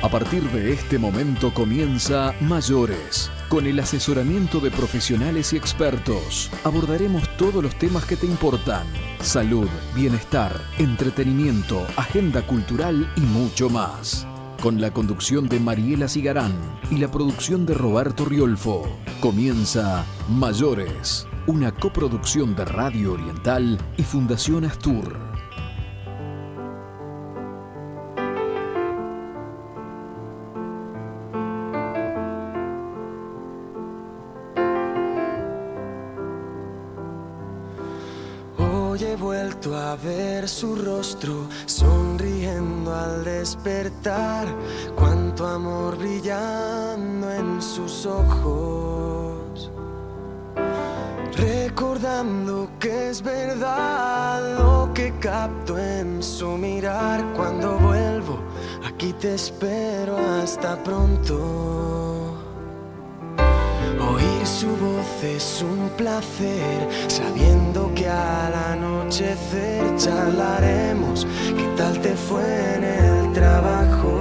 A partir de este momento comienza Mayores. Con el asesoramiento de profesionales y expertos, abordaremos todos los temas que te importan. Salud, bienestar, entretenimiento, agenda cultural y mucho más. Con la conducción de Mariela Cigarán y la producción de Roberto Riolfo. Comienza Mayores, una coproducción de Radio Oriental y Fundación Astur. A ver su rostro sonriendo al despertar, cuánto amor brillando en sus ojos, recordando que es verdad lo que capto en su mirar. Cuando vuelvo, aquí te espero, hasta pronto. Oír su voz es un placer, sabiendo que al anochecer charlaremos qué tal te fue en el trabajo.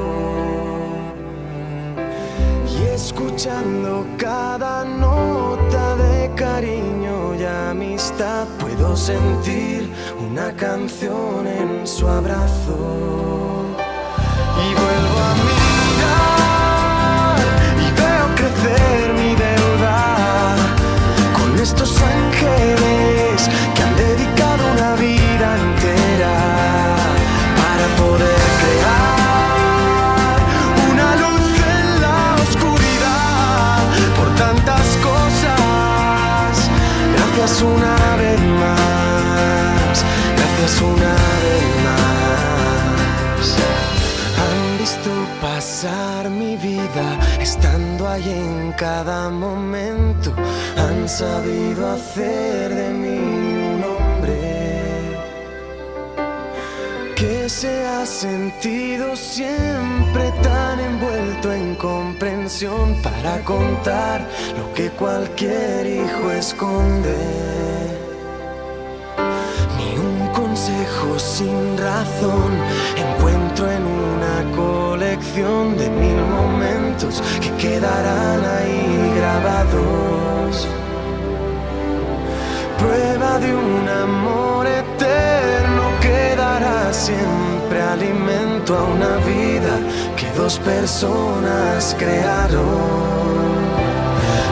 Y escuchando cada nota de cariño y amistad, puedo sentir una canción en su abrazo. Y vuelvo a mirar y veo crecer mi estos ángeles que han dedicado una vida entera para poder crear una luz en la oscuridad. Por tantas cosas, gracias una vez más, gracias una vez más. Han visto pasar mi vida, estando ahí en cada momento. Han sabido hacer de mí un hombre que se ha sentido siempre tan envuelto en comprensión para contar lo que cualquier hijo esconde. Ni un consejo sin razón encuentro en una colección de 1000 momentos que quedarán ahí grabados. Prueba de un amor eterno que dará siempre alimento a una vida que 2 personas crearon.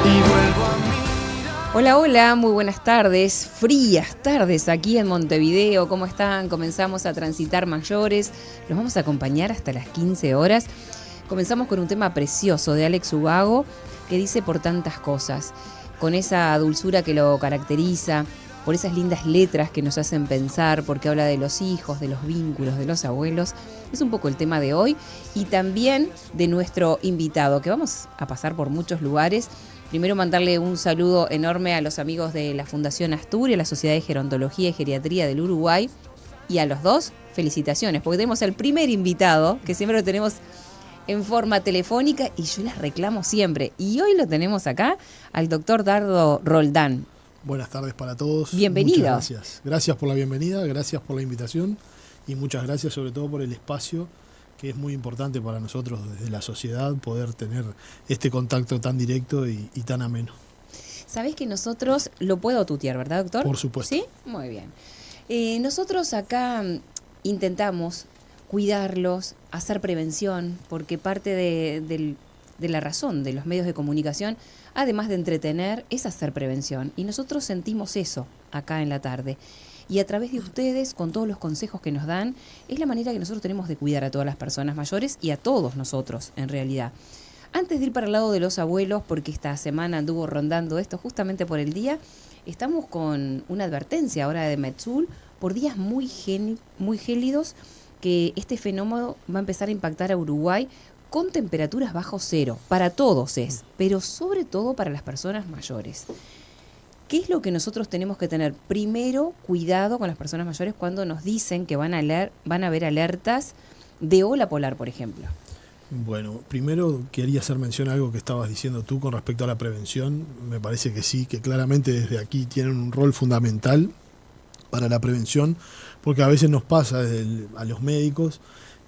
Y vuelvo a mirar. Hola, hola, muy buenas tardes, frías tardes aquí en Montevideo. ¿Cómo están? Comenzamos a transitar Mayores. Los vamos a acompañar hasta las 15 horas. Comenzamos con un tema precioso de Alex Ubago que dice por tantas cosas, con esa dulzura que lo caracteriza, por esas lindas letras que nos hacen pensar, porque habla de los hijos, de los vínculos, de los abuelos. Es un poco el tema de hoy y también de nuestro invitado, que vamos a pasar por muchos lugares. Primero mandarle un saludo enorme a los amigos de la Fundación Astur y a la Sociedad de Gerontología y Geriatría del Uruguay, y a los dos, felicitaciones, porque tenemos al primer invitado, que siempre lo tenemos en forma telefónica y yo las reclamo siempre. Y hoy lo tenemos acá al doctor Dardo Roldán. Buenas tardes para todos. Bienvenido. Muchas gracias. Gracias por la bienvenida, gracias por la invitación y muchas gracias sobre todo por el espacio, que es muy importante para nosotros desde la sociedad poder tener este contacto tan directo y tan ameno. Sabés que nosotros, lo puedo tutear, ¿verdad, doctor? Por supuesto. ¿Sí? Muy bien. Nosotros acá intentamos cuidarlos, hacer prevención, porque parte de la razón de los medios de comunicación, además de entretener, es hacer prevención. Y nosotros sentimos eso acá en la tarde. Y a través de ustedes, con todos los consejos que nos dan, es la manera que nosotros tenemos de cuidar a todas las personas mayores y a todos nosotros, en realidad. Antes de ir para el lado de los abuelos, porque esta semana anduvo rondando esto justamente por el día, estamos con una advertencia ahora de Metsul por días muy gélidos, que este fenómeno va a empezar a impactar a Uruguay con temperaturas bajo cero. Para todos es, pero sobre todo para las personas mayores. ¿Qué es lo que nosotros tenemos que tener? Primero, cuidado con las personas mayores cuando nos dicen que van a haber alertas de ola polar, por ejemplo. Bueno, primero quería hacer mención a algo que estabas diciendo tú con respecto a la prevención. Me parece que sí, que claramente desde aquí tienen un rol fundamental para la prevención, porque a veces nos pasa a los médicos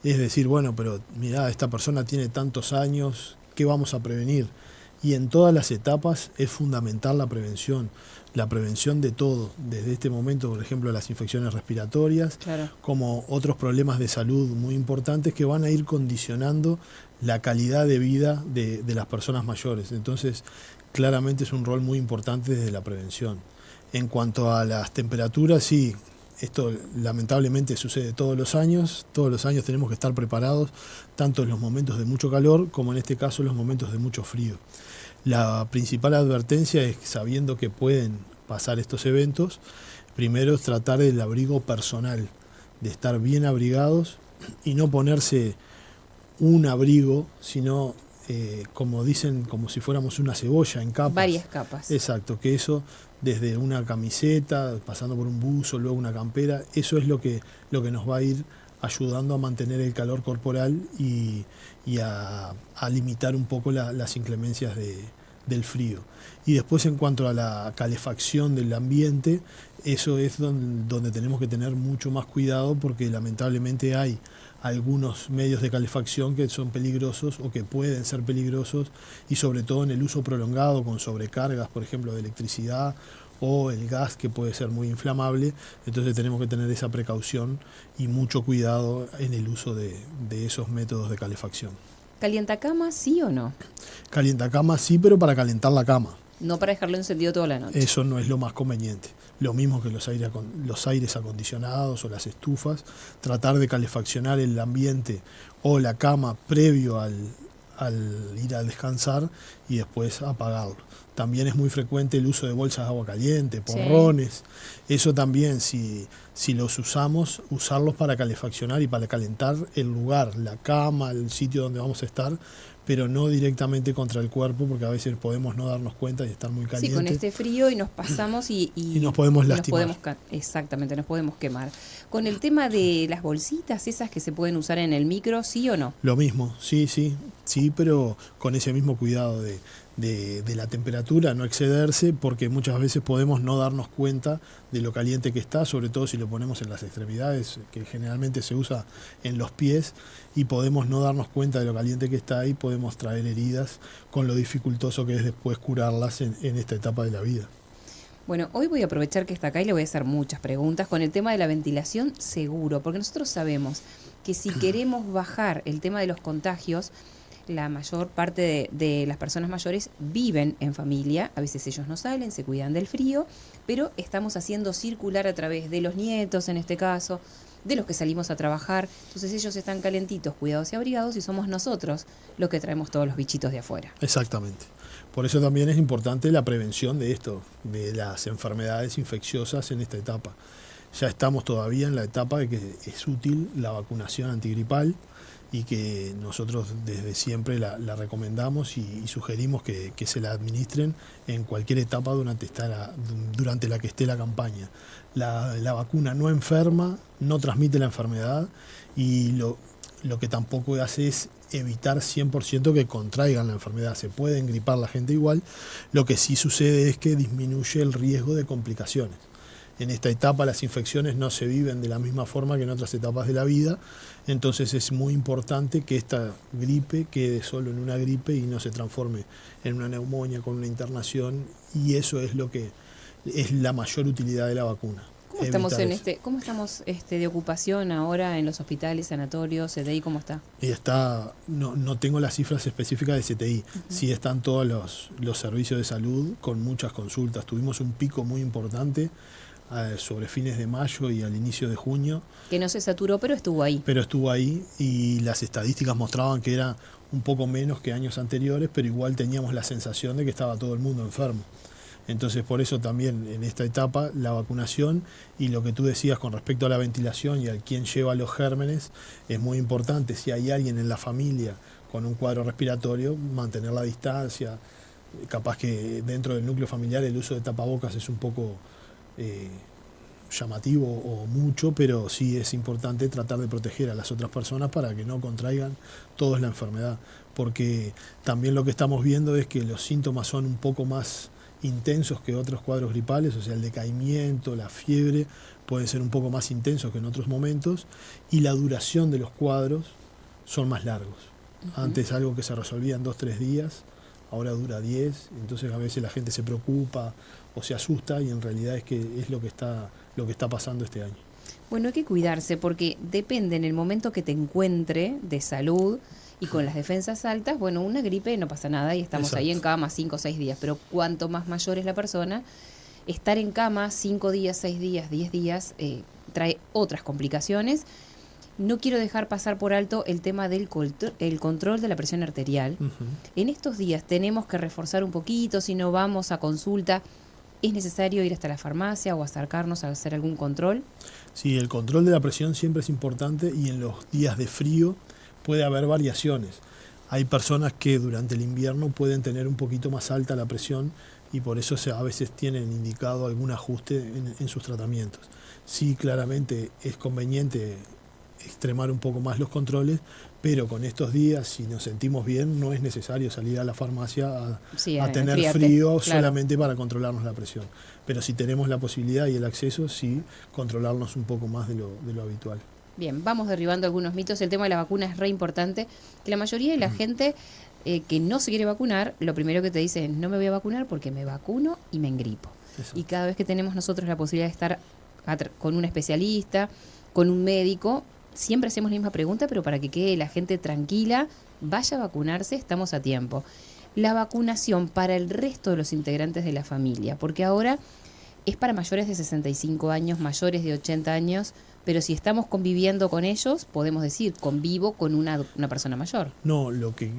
Es decir, bueno, pero mirá, esta persona tiene tantos años, ¿qué vamos a prevenir? Y en todas las etapas es fundamental la prevención de todo, desde este momento, por ejemplo, las infecciones respiratorias, Claro. como otros problemas de salud muy importantes que van a ir condicionando la calidad de vida de las personas mayores. Entonces, claramente es un rol muy importante desde la prevención. En cuanto a las temperaturas, sí, esto lamentablemente sucede todos los años tenemos que estar preparados, tanto en los momentos de mucho calor como en este caso en los momentos de mucho frío. La principal advertencia es, sabiendo que pueden pasar estos eventos, primero es tratar del abrigo personal, de estar bien abrigados y no ponerse un abrigo, sino, como dicen, como si fuéramos una cebolla en capas. Varias capas. Exacto, que eso desde una camiseta, pasando por un buzo, luego una campera, eso es lo que nos va a ir ayudando a mantener el calor corporal y a limitar un poco las inclemencias del frío. Y después, en cuanto a la calefacción del ambiente, eso es donde tenemos que tener mucho más cuidado, porque lamentablemente hay algunos medios de calefacción que son peligrosos o que pueden ser peligrosos, y sobre todo en el uso prolongado con sobrecargas, por ejemplo, de electricidad, o el gas, que puede ser muy inflamable. Entonces tenemos que tener esa precaución y mucho cuidado en el uso de esos métodos de calefacción. ¿Calientacama sí o no? Calientacama sí, pero para calentar la cama. No para dejarlo encendido toda la noche. Eso no es lo más conveniente. Lo mismo que los aires acondicionados o las estufas, tratar de calefaccionar el ambiente o la cama previo al ir a descansar y después apagarlo. También es muy frecuente el uso de bolsas de agua caliente, porrones. Sí. Eso también, si los usamos, usarlos para calefaccionar y para calentar el lugar, la cama, el sitio donde vamos a estar, pero no directamente contra el cuerpo, porque a veces podemos no darnos cuenta y estar muy caliente. Sí, con este frío y nos pasamos y nos podemos lastimar. Exactamente, nos podemos quemar. Con el tema de las bolsitas, esas que se pueden usar en el micro, ¿sí o no? Lo mismo, sí, pero con ese mismo cuidado de la temperatura, no excederse, porque muchas veces podemos no darnos cuenta de lo caliente que está, sobre todo si lo ponemos en las extremidades, que generalmente se usa en los pies, y podemos no darnos cuenta de lo caliente que está y podemos traer heridas, con lo dificultoso que es después curarlas en esta etapa de la vida. Bueno, hoy voy a aprovechar que está acá y le voy a hacer muchas preguntas con el tema de la ventilación, seguro, porque nosotros sabemos que si queremos bajar el tema de los contagios, la mayor parte de las personas mayores viven en familia, a veces ellos no salen, se cuidan del frío, pero estamos haciendo circular a través de los nietos, en este caso, de los que salimos a trabajar. Entonces ellos están calentitos, cuidados y abrigados, y somos nosotros los que traemos todos los bichitos de afuera. Exactamente. Por eso también es importante la prevención de esto, de las enfermedades infecciosas en esta etapa. Ya estamos todavía en la etapa de que es útil la vacunación antigripal, y que nosotros desde siempre la recomendamos y sugerimos que se la administren en cualquier etapa durante la que esté la campaña. La vacuna no enferma, no transmite la enfermedad, y lo que tampoco hace es evitar 100% que contraigan la enfermedad. Se puede engripar la gente igual, lo que sí sucede es que disminuye el riesgo de complicaciones. En esta etapa las infecciones no se viven de la misma forma que en otras etapas de la vida, entonces es muy importante que esta gripe quede solo en una gripe y no se transforme en una neumonía con una internación, y eso es lo que es la mayor utilidad de la vacuna. ¿Cómo estamos de ocupación ahora en los hospitales, sanatorios, CTI? ¿Cómo está? Y no tengo las cifras específicas de CTI. Sí están todos los servicios de salud con muchas consultas. Tuvimos un pico muy importante sobre fines de mayo y al inicio de junio. Que no se saturó, pero estuvo ahí. Y las estadísticas mostraban que era un poco menos que años anteriores, pero igual teníamos la sensación de que estaba todo el mundo enfermo. Entonces, por eso también en esta etapa la vacunación y lo que tú decías con respecto a la ventilación y a quién lleva los gérmenes es muy importante. Si hay alguien en la familia con un cuadro respiratorio, mantener la distancia. Capaz que dentro del núcleo familiar el uso de tapabocas es un poco llamativo o mucho, pero sí es importante tratar de proteger a las otras personas para que no contraigan todos la enfermedad, porque también lo que estamos viendo es que los síntomas son un poco más intensos que otros cuadros gripales, o sea, el decaimiento, la fiebre pueden ser un poco más intensos que en otros momentos, y la duración de los cuadros son más largos. Antes algo que se resolvía en 2-3 días, ahora dura 10, entonces a veces la gente se preocupa o se asusta y en realidad es que es lo que está pasando este año. Bueno, hay que cuidarse porque depende en el momento que te encuentre de salud y con las defensas altas, bueno, una gripe no pasa nada y estamos Exacto. ahí en cama 5 o 6 días, pero cuanto más mayor es la persona, estar en cama 5 días, 6 días, 10 días trae otras complicaciones. No quiero dejar pasar por alto el tema del el control de la presión arterial. En estos días tenemos que reforzar un poquito, si no vamos a consulta, ¿es necesario ir hasta la farmacia o acercarnos a hacer algún control? Sí, el control de la presión siempre es importante y en los días de frío puede haber variaciones. Hay personas que durante el invierno pueden tener un poquito más alta la presión y por eso a veces tienen indicado algún ajuste en sus tratamientos. Sí, claramente es conveniente extremar un poco más los controles, pero con estos días, si nos sentimos bien, no es necesario salir a la farmacia a tener enfriarte, frío claro. solamente para controlarnos la presión. Pero si tenemos la posibilidad y el acceso, sí, controlarnos un poco más de lo habitual. Bien, vamos derribando algunos mitos. El tema de la vacuna es re importante, que la mayoría de la gente que no se quiere vacunar, lo primero que te dice es no me voy a vacunar porque me vacuno y me engripo. Exacto. Y cada vez que tenemos nosotros la posibilidad de estar con un especialista, con un médico, siempre hacemos la misma pregunta, pero para que quede la gente tranquila, vaya a vacunarse, estamos a tiempo. La vacunación para el resto de los integrantes de la familia, porque ahora es para mayores de 65 años, mayores de 80 años, pero si estamos conviviendo con ellos, podemos decir, convivo con una persona mayor. No, lo que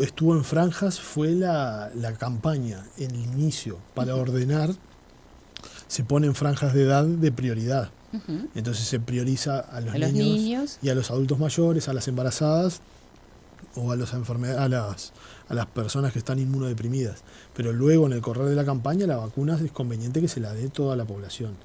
estuvo en franjas fue la campaña, el inicio, para ordenar, se ponen franjas de edad de prioridad. Uh-huh. Entonces se prioriza a los niños y a los adultos mayores, a las embarazadas o a las personas que están inmunodeprimidas. Pero luego en el correr de la campaña la vacuna es conveniente que se la dé toda la población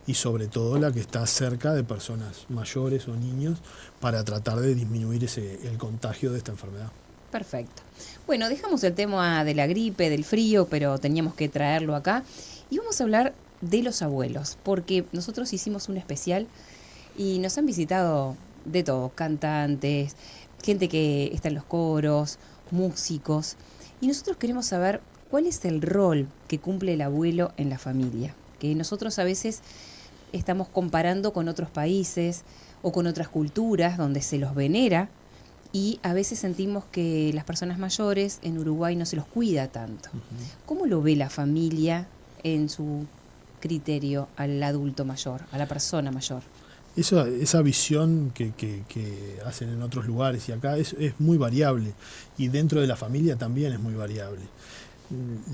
y sobre todo la que está cerca de personas mayores o niños para tratar de disminuir el contagio de esta enfermedad. Perfecto. Bueno, dejamos el tema de la gripe, del frío, pero teníamos que traerlo acá y vamos a hablar de los abuelos, porque nosotros hicimos un especial y nos han visitado de todo, cantantes, gente que está en los coros, músicos, y nosotros queremos saber cuál es el rol que cumple el abuelo en la familia, que nosotros a veces estamos comparando con otros países o con otras culturas donde se los venera y a veces sentimos que las personas mayores en Uruguay no se los cuida tanto. ¿Cómo lo ve la familia en su criterio al adulto mayor, a la persona mayor? Esa visión que hacen en otros lugares y acá es muy variable y dentro de la familia también es muy variable.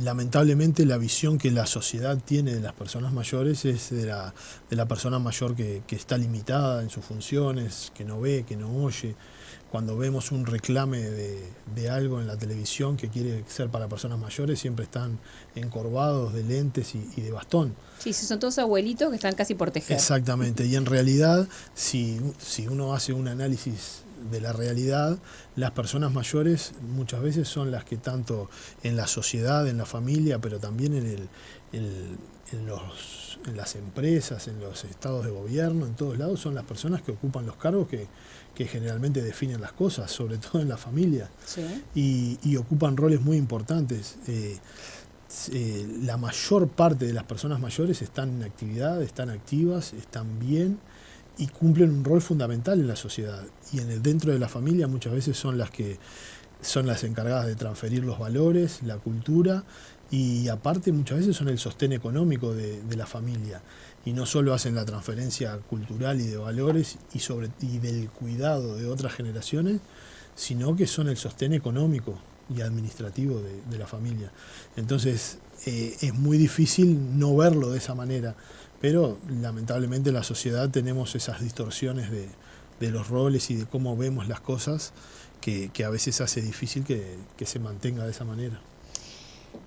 Lamentablemente la visión que la sociedad tiene de las personas mayores es de la persona mayor que está limitada en sus funciones, que no ve, que no oye. Cuando vemos un reclame de algo en la televisión que quiere ser para personas mayores, siempre están encorvados de lentes y de bastón. Sí, son todos abuelitos que están casi por tejer. Exactamente, y en realidad, si uno hace un análisis de la realidad, las personas mayores muchas veces son las que tanto en la sociedad, en la familia, pero también en las empresas, en los estados de gobierno, en todos lados, son las personas que ocupan los cargos que generalmente definen las cosas, sobre todo en la familia, sí. y ocupan roles muy importantes. La mayor parte de las personas mayores están en actividad, están activas, están bien y cumplen un rol fundamental en la sociedad. Y dentro de la familia muchas veces son las encargadas de transferir los valores, la cultura y aparte muchas veces son el sostén económico de la familia. Y no solo hacen la transferencia cultural y de valores y del cuidado de otras generaciones, sino que son el sostén económico y administrativo de la familia. Entonces es muy difícil no verlo de esa manera, pero lamentablemente en la sociedad tenemos esas distorsiones de los roles y de cómo vemos las cosas que a veces hace difícil que se mantenga de esa manera.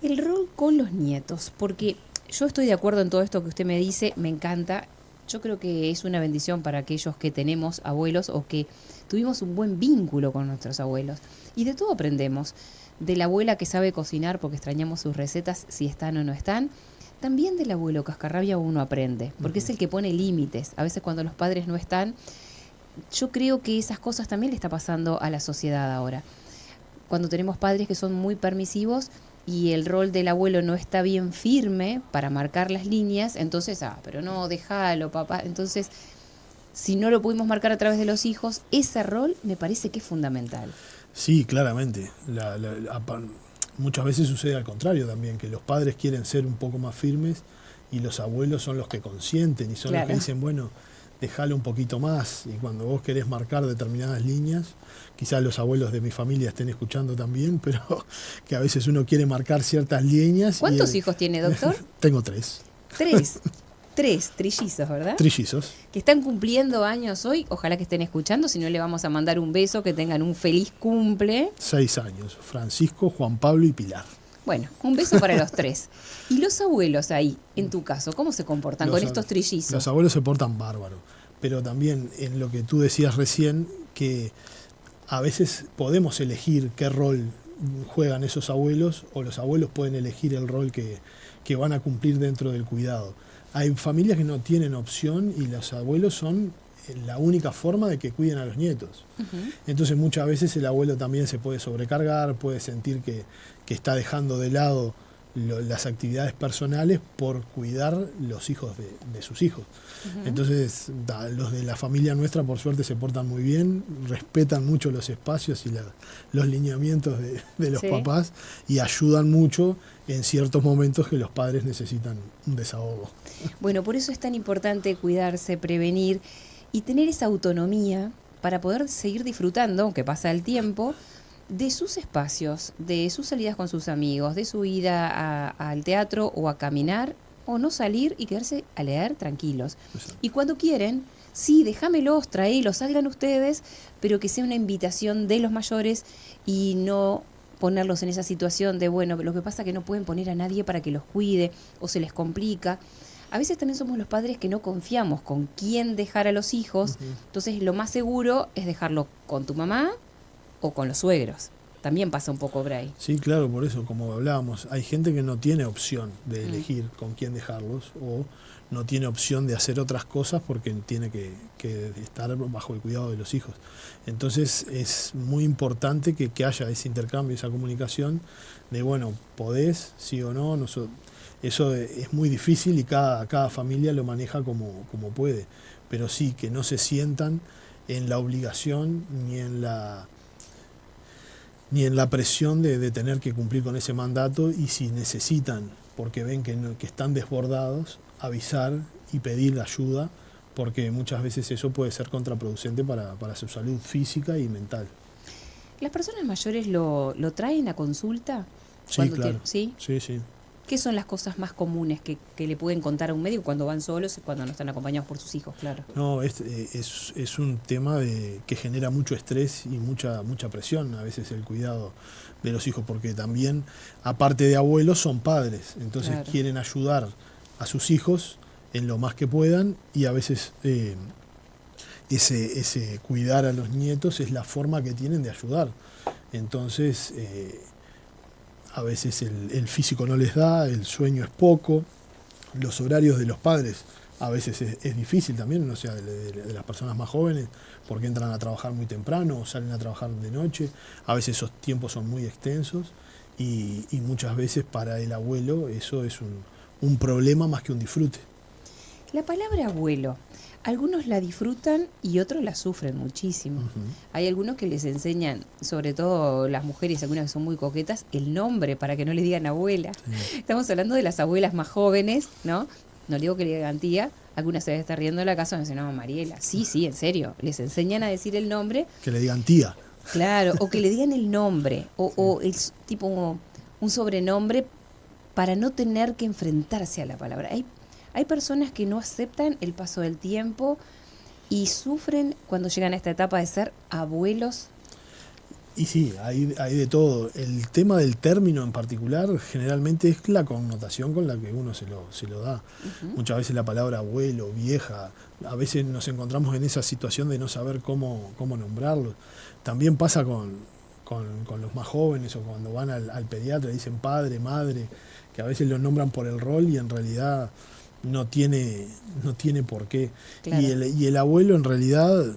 El rol con los nietos, porque yo estoy de acuerdo en todo esto que usted me dice, me encanta. Yo creo que es una bendición para aquellos que tenemos abuelos o que tuvimos un buen vínculo con nuestros abuelos. Y de todo aprendemos. De la abuela que sabe cocinar porque extrañamos sus recetas, si están o no están. También del abuelo cascarrabia uno aprende, porque es el que pone límites. A veces cuando los padres no están, yo creo que esas cosas también le está pasando a la sociedad ahora. Cuando tenemos padres que son muy permisivos y el rol del abuelo no está bien firme para marcar las líneas, entonces, pero no, déjalo, papá. Entonces, si no lo pudimos marcar a través de los hijos, ese rol me parece que es fundamental. Sí, claramente. Muchas veces sucede al contrario también, que los padres quieren ser un poco más firmes y los abuelos son los que consienten y son los que dicen, bueno, déjalo un poquito más. Y cuando vos querés marcar determinadas líneas, quizás los abuelos de mi familia estén escuchando también, pero que a veces uno quiere marcar ciertas líneas. ¿Cuántos hijos tiene, doctor? Tengo 3. 3 trillizos, ¿verdad? Trillizos. Que están cumpliendo años hoy. Ojalá que estén escuchando, si no le vamos a mandar un beso, que tengan un feliz cumple. 6 años, Francisco, Juan Pablo y Pilar. Bueno, un beso para los 3. ¿Y los abuelos ahí, en tu caso, cómo se comportan con estos trillizos? Los abuelos se portan bárbaro, pero también en lo que tú decías recién, que a veces podemos elegir qué rol juegan esos abuelos, o los abuelos pueden elegir el rol que van a cumplir dentro del cuidado. Hay familias que no tienen opción y los abuelos son la única forma de que cuiden a los nietos. Entonces muchas veces el abuelo también se puede sobrecargar, puede sentir que está dejando de lado las actividades personales por cuidar los hijos de sus hijos. Entonces los de la familia nuestra por suerte se portan muy bien, respetan mucho los espacios y los lineamientos de los papás y ayudan mucho en ciertos momentos que los padres necesitan un desahogo. Bueno, por eso es tan importante cuidarse, prevenir y tener esa autonomía para poder seguir disfrutando, aunque pasa el tiempo, de sus espacios, de sus salidas con sus amigos, de su ida al teatro o a caminar, o no salir y quedarse a leer tranquilos. Exacto. Y cuando quieren, sí, déjamelos, traélos, salgan ustedes, pero que sea una invitación de los mayores y no ponerlos en esa situación de, bueno, lo que pasa es que no pueden poner a nadie para que los cuide o se les complica. A veces también somos los padres que no confiamos con quién dejar a los hijos, entonces lo más seguro es dejarlo con tu mamá o con los suegros. También pasa un poco por ahí. Sí, claro, por eso, como hablábamos, hay gente que no tiene opción de elegir con quién dejarlos o no tiene opción de hacer otras cosas porque tiene que estar bajo el cuidado de los hijos. Entonces es muy importante que haya ese intercambio, esa comunicación de, bueno, podés, sí o no, eso es muy difícil y cada familia lo maneja como puede, pero sí, que no se sientan en la obligación ni en la presión de tener que cumplir con ese mandato, y si necesitan, porque ven que están desbordados, avisar y pedir ayuda, porque muchas veces eso puede ser contraproducente para su salud física y mental. ¿Las personas mayores lo traen a consulta? Sí, claro. ¿Sí? Sí, sí. ¿Qué son las cosas más comunes que le pueden contar a un médico cuando van solos y cuando no están acompañados por sus hijos? Claro. No, es un tema que genera mucho estrés y mucha presión, a veces el cuidado de los hijos, porque también, aparte de abuelos, son padres, entonces quieren ayudar a sus hijos en lo más que puedan, y a veces ese cuidar a los nietos es la forma que tienen de ayudar. Entonces a veces el físico no les da, el sueño es poco, los horarios de los padres a veces es difícil también, o sea, de las personas más jóvenes, porque entran a trabajar muy temprano o salen a trabajar de noche, a veces esos tiempos son muy extensos y muchas veces para el abuelo eso es un problema más que un disfrute. La palabra abuelo, algunos la disfrutan y otros la sufren muchísimo. Hay algunos que les enseñan, sobre todo las mujeres, algunas que son muy coquetas, el nombre para que no le digan abuela. Sí. Estamos hablando de las abuelas más jóvenes, ¿no? No digo que le digan tía, algunas se deben estar riendo en la casa y me dicen, no, Mariela. Sí, en serio, les enseñan a decir el nombre. Que le digan tía. Claro, o que le digan el nombre, o el tipo un sobrenombre para no tener que enfrentarse a la palabra. Hay personas que no aceptan el paso del tiempo y sufren cuando llegan a esta etapa de ser abuelos. Y sí, hay de todo. El tema del término en particular generalmente es la connotación con la que uno se lo da. Muchas veces la palabra abuelo, vieja, a veces nos encontramos en esa situación de no saber cómo nombrarlo. También pasa con los más jóvenes, o cuando van al pediatra y dicen padre, madre, que a veces los nombran por el rol y en realidad no tiene por qué. Claro. Y el abuelo en realidad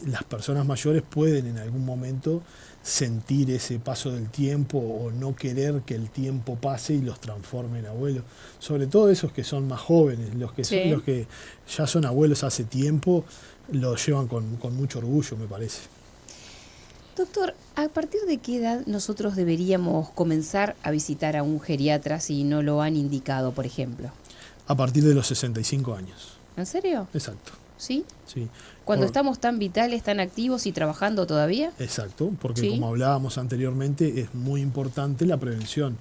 las personas mayores pueden en algún momento sentir ese paso del tiempo o no querer que el tiempo pase y los transforme en abuelos. Sobre todo esos que son más jóvenes, los que son los que ya son abuelos hace tiempo, lo llevan con mucho orgullo, me parece. Doctor, ¿a partir de qué edad nosotros deberíamos comenzar a visitar a un geriatra si no lo han indicado, por ejemplo? A partir de los 65 años. ¿En serio? Exacto. ¿Sí? Sí. Cuando estamos tan vitales, tan activos y trabajando todavía. Exacto, porque ¿Sí? como hablábamos anteriormente, es muy importante la prevención.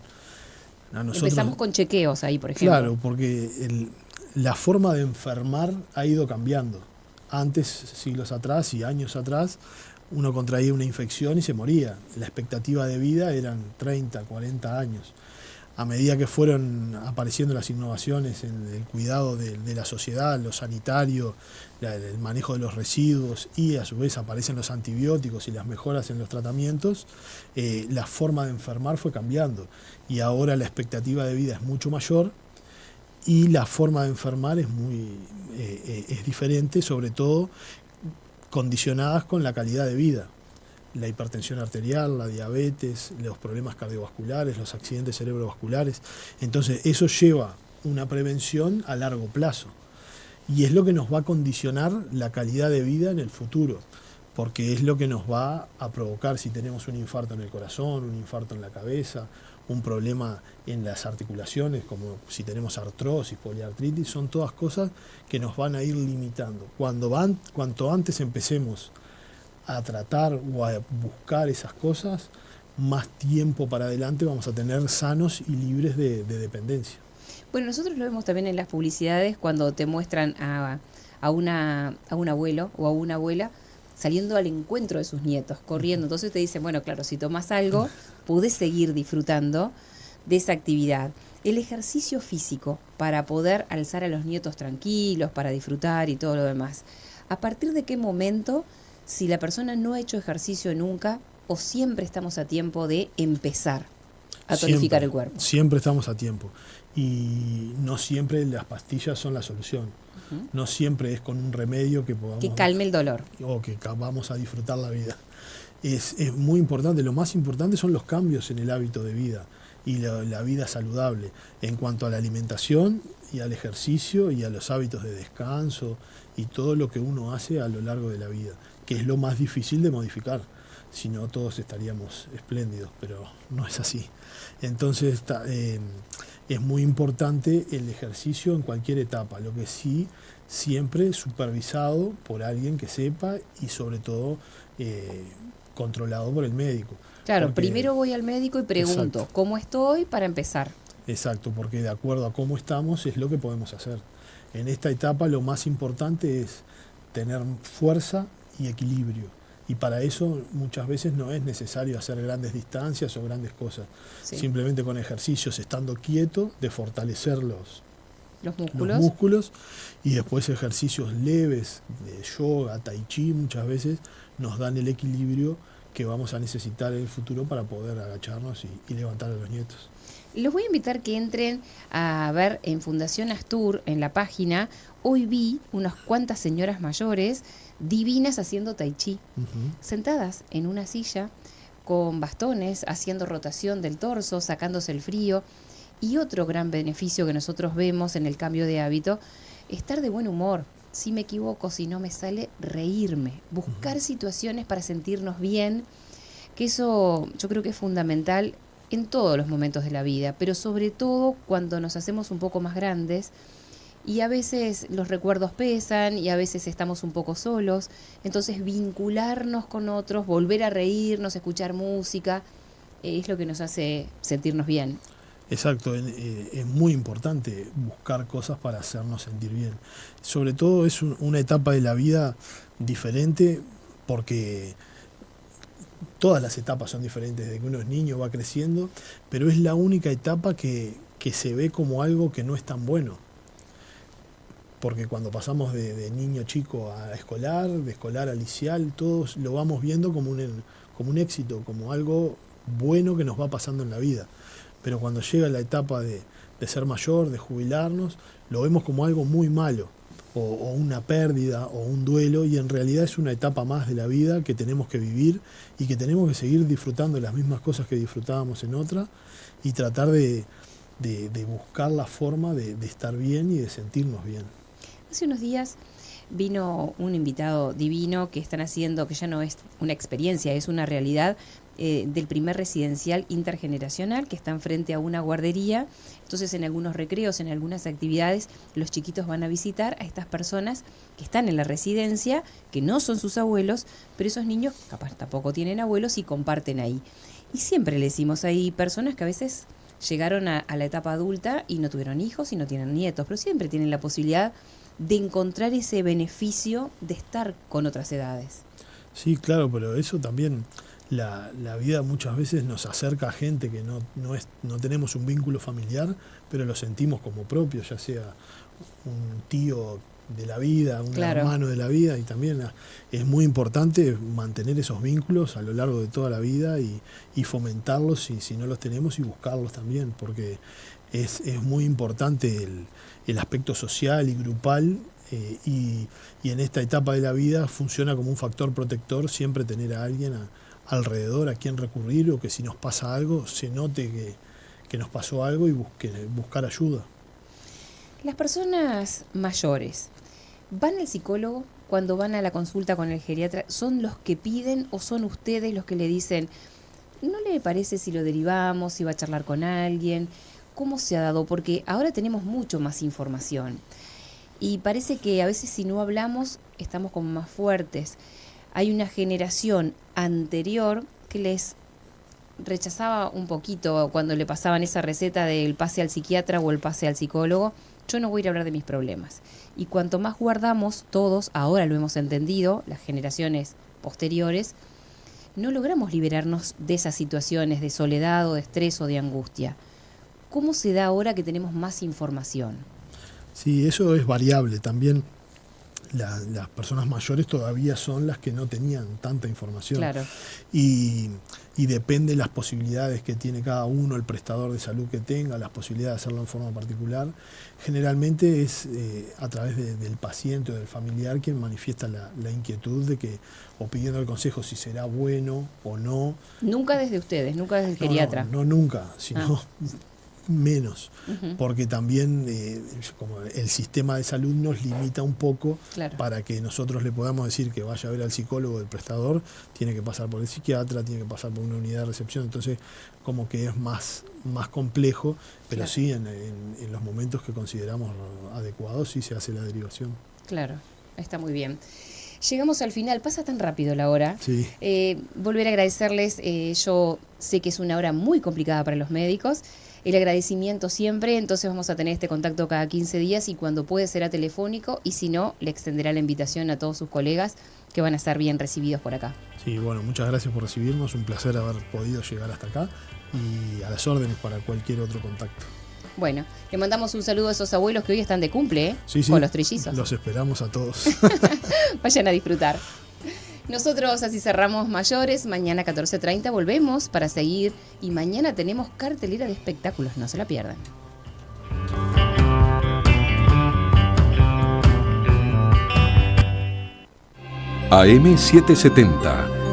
Empezamos con chequeos ahí, por ejemplo. Claro, porque la forma de enfermar ha ido cambiando. Antes, siglos atrás y años atrás, uno contraía una infección y se moría. La expectativa de vida eran 30, 40 años. A medida que fueron apareciendo las innovaciones en el cuidado de la sociedad, lo sanitario, el manejo de los residuos y a su vez aparecen los antibióticos y las mejoras en los tratamientos, la forma de enfermar fue cambiando y ahora la expectativa de vida es mucho mayor y la forma de enfermar es diferente, sobre todo condicionadas con la calidad de vida. La hipertensión arterial, la diabetes, los problemas cardiovasculares, los accidentes cerebrovasculares. Entonces eso lleva una prevención a largo plazo y es lo que nos va a condicionar la calidad de vida en el futuro, porque es lo que nos va a provocar si tenemos un infarto en el corazón, un infarto en la cabeza, un problema en las articulaciones, como si tenemos artrosis, poliartritis, son todas cosas que nos van a ir limitando. Cuanto antes empecemos a tratar o a buscar esas cosas, más tiempo para adelante vamos a tener sanos y libres de dependencia. Bueno, nosotros lo vemos también en las publicidades cuando te muestran a un abuelo o a una abuela saliendo al encuentro de sus nietos, corriendo. Entonces te dicen, bueno, claro, si tomas algo, podés seguir disfrutando de esa actividad. El ejercicio físico para poder alzar a los nietos tranquilos, para disfrutar y todo lo demás. ¿A partir de qué momento, si la persona no ha hecho ejercicio nunca, o siempre estamos a tiempo de empezar a tonificar el cuerpo? Siempre estamos a tiempo. Y no siempre las pastillas son la solución. No siempre es con un remedio que podamos... Que calme el dolor. O que vamos a disfrutar la vida. Es muy importante. Lo más importante son los cambios en el hábito de vida y la vida saludable. En cuanto a la alimentación y al ejercicio y a los hábitos de descanso y todo lo que uno hace a lo largo de la vida, que es lo más difícil de modificar. Si no, todos estaríamos espléndidos, pero no es así. Entonces es muy importante el ejercicio en cualquier etapa, lo que sí, siempre supervisado por alguien que sepa y sobre todo controlado por el médico. Claro, Porque, primero voy al médico y pregunto, exacto, ¿cómo estoy para empezar? Exacto, porque de acuerdo a cómo estamos es lo que podemos hacer. En esta etapa lo más importante es tener fuerza y equilibrio. Y para eso muchas veces no es necesario hacer grandes distancias o grandes cosas. Sí. Simplemente con ejercicios, estando quieto, de fortalecer los músculos y después ejercicios leves de yoga, tai chi, muchas veces nos dan el equilibrio que vamos a necesitar en el futuro para poder agacharnos y levantar a los nietos. Los voy a invitar que entren a ver en Fundación Astur, en la página. Hoy vi unas cuantas señoras mayores divinas haciendo tai chi, sentadas en una silla con bastones, haciendo rotación del torso, sacándose el frío. Y otro gran beneficio que nosotros vemos en el cambio de hábito, estar de buen humor. Si me equivoco, si no me sale, reírme, buscar situaciones para sentirnos bien, que eso yo creo que es fundamental en todos los momentos de la vida, pero sobre todo cuando nos hacemos un poco más grandes y a veces los recuerdos pesan y a veces estamos un poco solos, entonces vincularnos con otros, volver a reírnos, escuchar música, es lo que nos hace sentirnos bien. Exacto, es muy importante buscar cosas para hacernos sentir bien. Sobre todo es una etapa de la vida diferente porque todas las etapas son diferentes, desde que uno es niño va creciendo, pero es la única etapa que se ve como algo que no es tan bueno. Porque cuando pasamos de niño chico a escolar, de escolar a liceal, todos lo vamos viendo como un éxito, como algo bueno que nos va pasando en la vida. Pero cuando llega la etapa de ser mayor, de jubilarnos, lo vemos como algo muy malo, o una pérdida o un duelo, y en realidad es una etapa más de la vida que tenemos que vivir y que tenemos que seguir disfrutando de las mismas cosas que disfrutábamos en otra y tratar de buscar la forma de estar bien y de sentirnos bien. Hace unos días vino un invitado divino que están haciendo, que ya no es una experiencia, es una realidad, del primer residencial intergeneracional que están frente a una guardería. Entonces, en algunos recreos, en algunas actividades, los chiquitos van a visitar a estas personas que están en la residencia, que no son sus abuelos, pero esos niños capaz tampoco tienen abuelos y comparten ahí. Y siempre le decimos, hay personas que a veces llegaron a la etapa adulta y no tuvieron hijos y no tienen nietos, pero siempre tienen la posibilidad de encontrar ese beneficio de estar con otras edades. Sí, claro, pero eso también, la vida muchas veces nos acerca a gente que no tenemos un vínculo familiar, pero lo sentimos como propio, ya sea un tío de la vida, un hermano de la vida, y también es muy importante mantener esos vínculos a lo largo de toda la vida y fomentarlos si no los tenemos, y buscarlos también, porque es muy importante el aspecto social y grupal, y en esta etapa de la vida funciona como un factor protector siempre tener a alguien alrededor a quien recurrir, o que si nos pasa algo se note que nos pasó algo y buscar ayuda. Las personas mayores van al psicólogo cuando van a la consulta con el geriatra. ¿Son los que piden o son ustedes los que le dicen, no le parece si lo derivamos, si va a charlar con alguien? ¿Cómo se ha dado? Porque ahora tenemos mucho más información y parece que a veces si no hablamos estamos como más fuertes. Hay una generación anterior que les rechazaba un poquito cuando le pasaban esa receta del pase al psiquiatra o el pase al psicólogo. Yo no voy a ir a hablar de mis problemas. Y cuanto más guardamos todos, ahora lo hemos entendido, las generaciones posteriores, no logramos liberarnos de esas situaciones de soledad o de estrés o de angustia. ¿Cómo se da ahora que tenemos más información? Sí, eso es variable también. Las personas mayores todavía son las que no tenían tanta información. Claro. Y depende de las posibilidades que tiene cada uno, el prestador de salud que tenga, las posibilidades de hacerlo en forma particular. Generalmente es a través del paciente o del familiar quien manifiesta la inquietud de que, o pidiendo el consejo si será bueno o no. Nunca desde ustedes, nunca desde el geriatra. No nunca, sino menos, porque también como el sistema de salud nos limita un poco. Claro. Para que nosotros le podamos decir que vaya a ver al psicólogo del prestador, tiene que pasar por el psiquiatra, tiene que pasar por una unidad de recepción, entonces como que es más complejo, pero claro, sí en los momentos que consideramos adecuados sí se hace la derivación. Claro, está muy bien. Llegamos al final, pasa tan rápido la hora. Sí. Volver a agradecerles, yo sé que es una hora muy complicada para los médicos. El agradecimiento siempre, entonces vamos a tener este contacto cada 15 días y cuando puede será telefónico, y si no, le extenderá la invitación a todos sus colegas que van a estar bien recibidos por acá. Sí, bueno, muchas gracias por recibirnos, un placer haber podido llegar hasta acá y a las órdenes para cualquier otro contacto. Bueno, le mandamos un saludo a esos abuelos que hoy están de cumple, ¿eh? Sí, con los trillizos. Los esperamos a todos. Vayan a disfrutar. Nosotros así cerramos Mayores, mañana 14:30 volvemos para seguir y mañana tenemos cartelera de espectáculos, no se la pierdan. AM 770